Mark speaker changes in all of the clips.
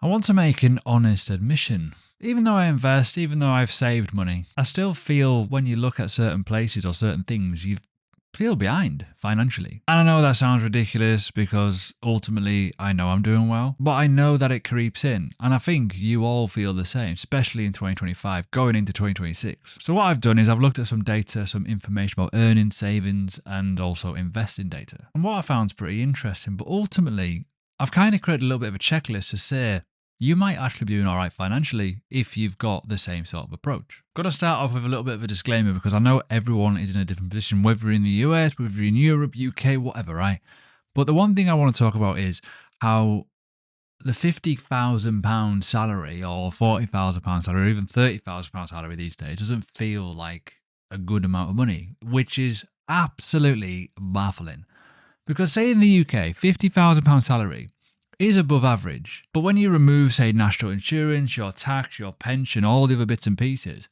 Speaker 1: want to make an honest admission. Even though I invest, even though I've saved money, I still feel when you look at certain places or certain things, you feel behind financially. And I know that sounds ridiculous because ultimately I know I'm doing well, but I know that it creeps in. And I think you all feel the same, especially in 2025, going into 2026. So what I've done is I've looked at some data, some information about earnings, savings, and also investing data. And what I found is pretty interesting, but ultimately I've kind of created a little bit of a checklist to say, you might actually be doing all right financially if you've got the same sort of approach. Got to start off with a little bit of a disclaimer because I know everyone is in a different position, whether you're in the US, whether you're in Europe, UK, whatever, right? But the one thing I want to talk about is how the £50,000 salary or £40,000 salary or even £30,000 salary these days doesn't feel like a good amount of money, which is absolutely baffling. Because say in the UK, £50,000 salary is above average. But when you remove, say, national insurance, your tax, your pension, all the other bits and pieces,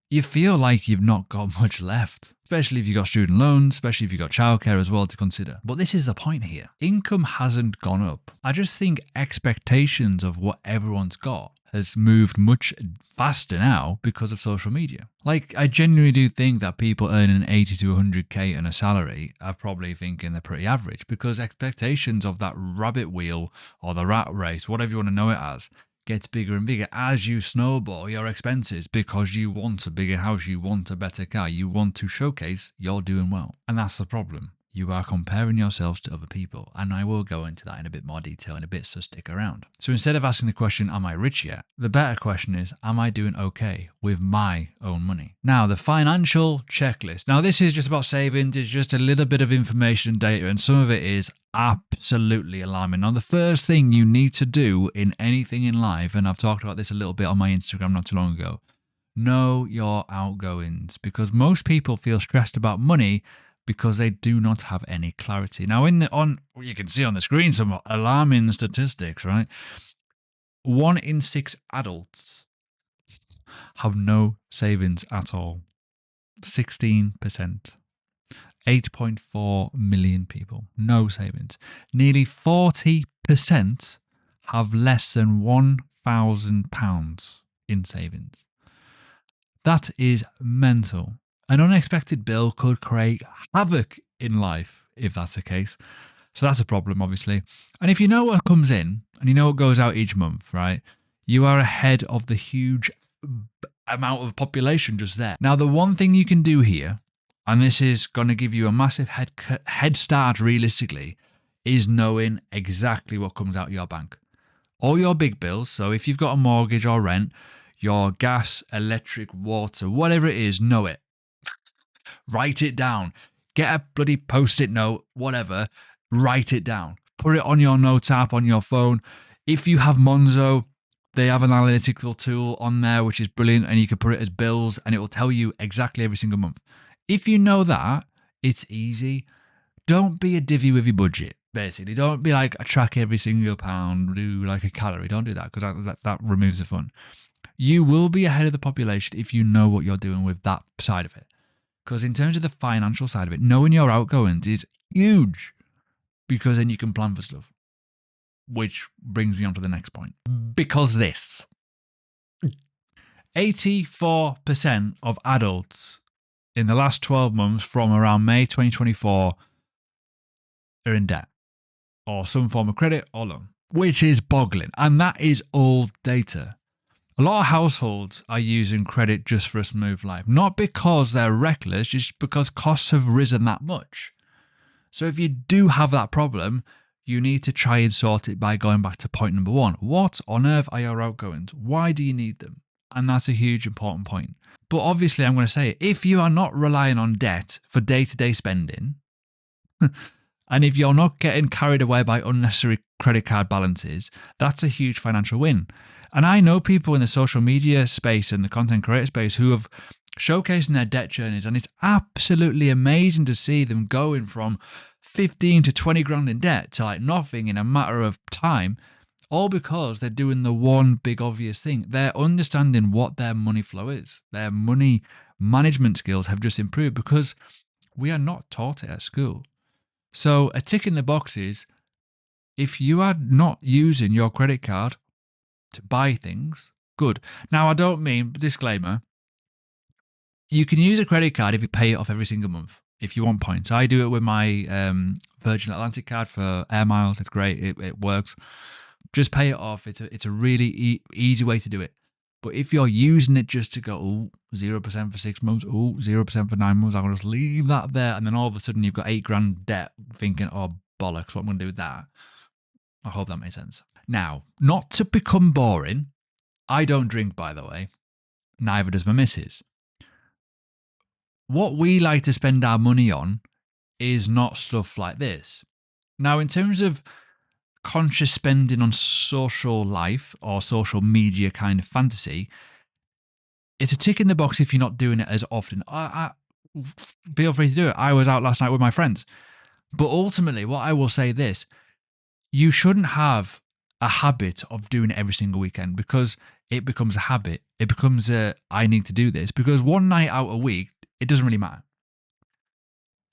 Speaker 1: you feel like you've not got much left. Especially if you've got student loans, especially if you've got childcare as well to consider. But this is the point here. Income hasn't gone up. I just think expectations of what everyone's got has moved much faster now because of social media. Like, I genuinely do think that people earning 80 to 100k on a salary are probably thinking they're pretty average because expectations of that rabbit wheel or the rat race, whatever you want to know it as, gets bigger and bigger as you snowball your expenses because you want a bigger house, you want a better car, you want to showcase you're doing well. And that's the problem. You are comparing yourselves to other people. And I will go into that in a bit more detail in a bit, so stick around. So instead of asking the question, am I rich yet? The better question is, am I doing okay with my own money? Now, the financial checklist. Now, this is just about savings. It's just a little bit of information and data, and some of it is absolutely alarming. Now, the first thing you need to do in anything in life, and I've talked about this a little bit on my Instagram not too long ago, know your outgoings, because most people feel stressed about money because they do not have any clarity. Now, you can see on the screen some alarming statistics, right? 1 in 6 adults have no savings at all. 16%. 8.4 million people, no savings. Nearly 40% have less than £1,000 in savings. That is mental. An unexpected bill could create havoc in life if that's the case. So that's a problem, obviously. And if you know what comes in and you know what goes out each month, right, you are ahead of the huge amount of population just there. Now, the one thing you can do here, and this is going to give you a massive head start realistically, is knowing exactly what comes out of your bank. All your big bills, so if you've got a mortgage or rent, your gas, electric, water, whatever it is, know it. Write it down. Get a bloody post-it note, whatever. Write it down. Put it on your note app on your phone. If you have Monzo, they have an analytical tool on there, which is brilliant, and you can put it as bills, and it will tell you exactly every single month. If you know that, it's easy. Don't be a divvy with your budget, basically. Don't be like, I track every single pound, do like a calorie. Don't do that, because that removes the fun. You will be ahead of the population if you know what you're doing with that side of it. Because in terms of the financial side of it, knowing your outgoings is huge, because then you can plan for stuff. Which brings me on to the next point. Because this. 84% of adults in the last 12 months from around May 2024 are in debt or some form of credit or loan, which is boggling. And that is old data. A lot of households are using credit just for a smooth life, not because they're reckless, just because costs have risen that much. So if you do have that problem, you need to try and sort it by going back to point number 1. What on earth are your outgoings? Why do you need them? And that's a huge important point. But obviously, I'm going to say, if you are not relying on debt for day-to-day spending, and if you're not getting carried away by unnecessary credit card balances, that's a huge financial win. And I know people in the social media space and the content creator space who have showcasing their debt journeys, and it's absolutely amazing to see them going from 15 to 20 grand in debt to like nothing in a matter of time, all because they're doing the one big obvious thing. They're understanding what their money flow is. Their money management skills have just improved because we are not taught it at school. So a tick in the box is, if you are not using your credit card gift, buy things, good. Now, I don't mean, disclaimer, you can use a credit card if you pay it off every single month. If you want points, I do it with my Virgin Atlantic card for air miles. It's great. It works. Just pay it off. It's a really easy way to do it. But if you're using it just to go, 0% for 6 months, 0% for 9 months, I'll just leave that there. And then all of a sudden you've got $8,000 debt thinking, oh, bollocks, what am I going to do with that? I hope that makes sense. Now, not to become boring, I don't drink, by the way. Neither does my missus. What we like to spend our money on is not stuff like this. Now, in terms of conscious spending on social life or social media kind of fantasy, it's a tick in the box if you're not doing it as often. I feel free to do it. I was out last night with my friends. But ultimately, what I will say this, you shouldn't have a habit of doing it every single weekend, because it becomes a habit. It becomes I need to do this, because one night out a week, it doesn't really matter.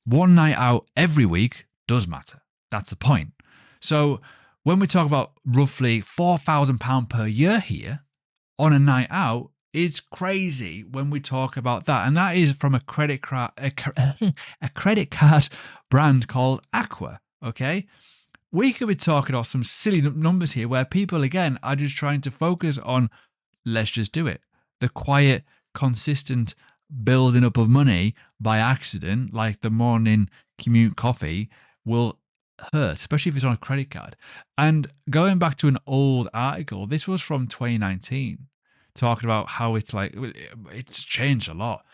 Speaker 1: One night out every week does matter. That's the point. So when we talk about roughly £4,000 per year here on a night out, it's crazy when we talk about that. And that is from a credit card brand called Aqua. Okay. We could be talking about some silly numbers here where people, again, are just trying to focus on, let's just do it. The quiet, consistent building up of money by accident, like the morning commute coffee, will hurt, especially if it's on a credit card. And going back to an old article, this was from 2019, talking about how it's changed a lot.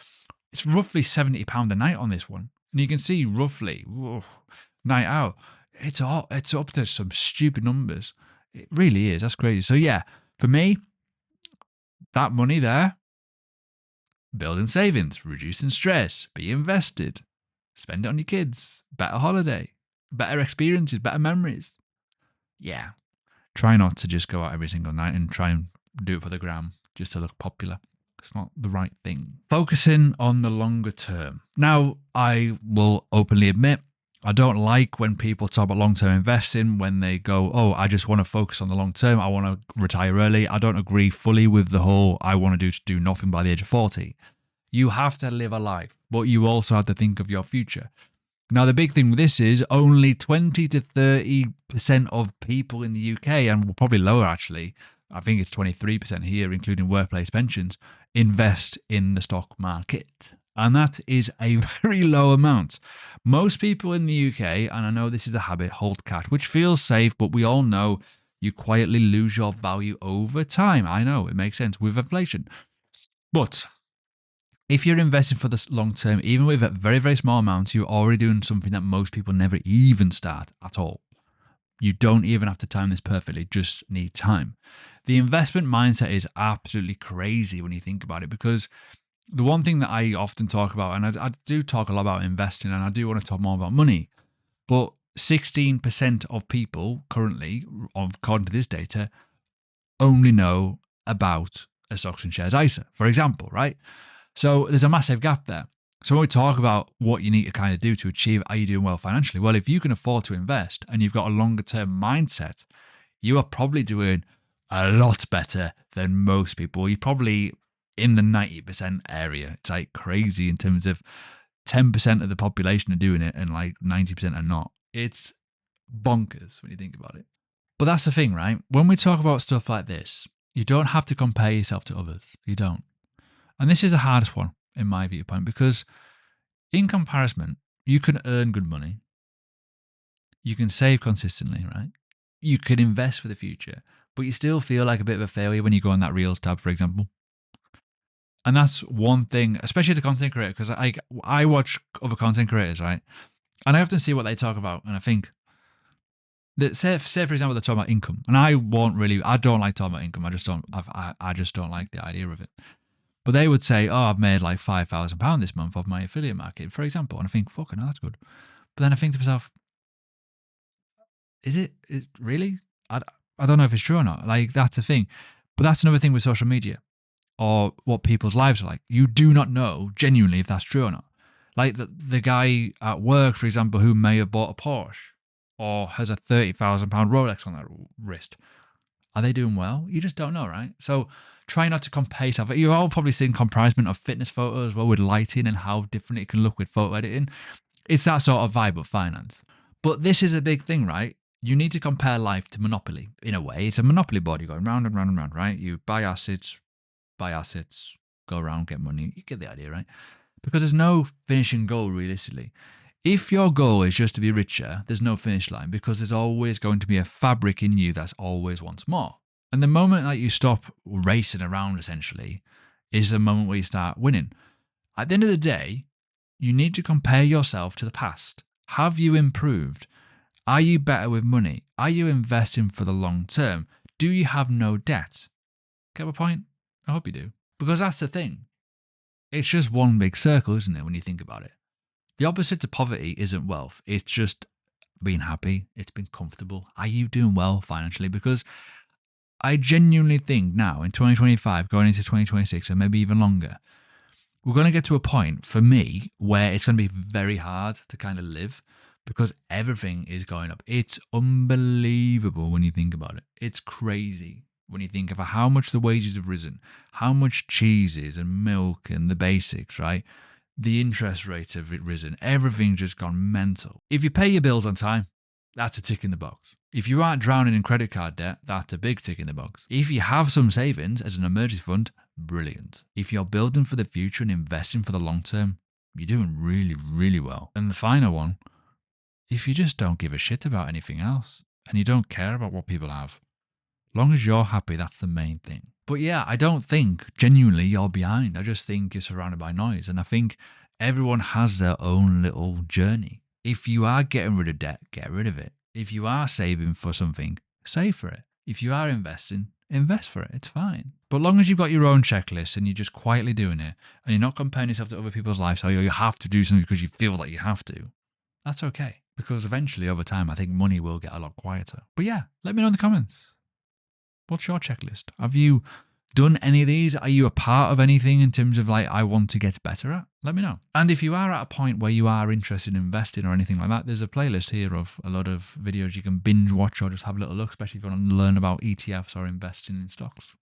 Speaker 1: It's roughly £70 a night on this one. And you can see roughly, night out, it's up to some stupid numbers. It really is. That's crazy. So yeah, for me, that money there, building savings, reducing stress, be invested, spend it on your kids, better holiday, better experiences, better memories. Yeah. Try not to just go out every single night and try and do it for the gram just to look popular. It's not the right thing. Focusing on the longer term. Now, I will openly admit, I don't like when people talk about long-term investing, when they go, oh, I just want to focus on the long term. I want to retire early. I don't agree fully with the whole, I want to do nothing by the age of 40. You have to live a life, but you also have to think of your future. Now, the big thing with this is only 20 to 30% of people in the UK, and probably lower actually, I think it's 23% here, including workplace pensions, invest in the stock market. And that is a very low amount. Most people in the UK, and I know this is a habit, hold cash, which feels safe, but we all know you quietly lose your value over time. I know, it makes sense with inflation. But if you're investing for the long term, even with very, very small amounts, you're already doing something that most people never even start at all. You don't even have to time this perfectly, just need time. The investment mindset is absolutely crazy when you think about it, because the one thing that I often talk about, and I do talk a lot about investing, and I do want to talk more about money, but 16% of people currently, according to this data, only know about a stocks and shares ISA, for example, right? So there's a massive gap there. So when we talk about what you need to kind of do to achieve, are you doing well financially? Well, if you can afford to invest and you've got a longer term mindset, you are probably doing a lot better than most people. You're probably in the 90% area. It's like crazy in terms of 10% of the population are doing it and like 90% are not. It's bonkers when you think about it. But that's the thing, right? When we talk about stuff like this, you don't have to compare yourself to others. You don't. And this is the hardest one in my viewpoint, because in comparison, you can earn good money. You can save consistently, right? You can invest for the future, but you still feel like a bit of a failure when you go on that Reels tab, for example. And that's one thing, especially as a content creator, because I watch other content creators, right? And I often see what they talk about, and I think that say for example they're talking about income, and I don't like talking about income. I just don't like the idea of it. But they would say, oh, I've made like £5,000 this month off my affiliate market, for example. And I think, fucking hell, that's good. But then I think to myself, is it really? I don't know if it's true or not. Like, that's the thing. But that's another thing with social media or what people's lives are like. You do not know genuinely if that's true or not. Like the guy at work, for example, who may have bought a Porsche or has a £30,000 Rolex on their wrist. Are they doing well? You just don't know, right? So try not to compare yourself. You've all probably seen comparison of fitness photos as well, with lighting and how different it can look with photo editing. It's that sort of vibe of finance. But this is a big thing, right? You need to compare life to Monopoly in a way. It's a Monopoly board. You're going round and round and round, right? You buy assets, go around, get money. You get the idea, right? Because there's no finishing goal realistically. If your goal is just to be richer, there's no finish line, because there's always going to be a fabric in you that's always wants more. And the moment that you stop racing around, essentially, is the moment where you start winning. At the end of the day, you need to compare yourself to the past. Have you improved? Are you better with money? Are you investing for the long term? Do you have no debt? Get my point? I hope you do. Because that's the thing. It's just one big circle, isn't it, when you think about it? The opposite to poverty isn't wealth. It's just being happy. It's been comfortable. Are you doing well financially? Because I genuinely think now in 2025, going into 2026, and maybe even longer, we're going to get to a point for me where it's going to be very hard to kind of live, because everything is going up. It's unbelievable when you think about it. It's crazy when you think of how much the wages have risen, how much cheeses and milk and the basics, right? The interest rates have risen. Everything's just gone mental. If you pay your bills on time, that's a tick in the box. If you aren't drowning in credit card debt, that's a big tick in the box. If you have some savings as an emergency fund, brilliant. If you're building for the future and investing for the long term, you're doing really, really well. And the final one, if you just don't give a shit about anything else and you don't care about what people have, long as you're happy, that's the main thing. But yeah, I don't think genuinely you're behind. I just think you're surrounded by noise. And I think everyone has their own little journey. If you are getting rid of debt, get rid of it. If you are saving for something, save for it. If you are investing, invest for it. It's fine. But long as you've got your own checklist and you're just quietly doing it and you're not comparing yourself to other people's lives, you have to do something because you feel like you have to, that's okay. Because eventually, over time, I think money will get a lot quieter. But yeah, let me know in the comments. What's your checklist? Have you done any of these? Are you a part of anything in terms of like, I want to get better at? Let me know. And if you are at a point where you are interested in investing or anything like that, there's a playlist here of a lot of videos you can binge watch or just have a little look, especially if you want to learn about ETFs or investing in stocks.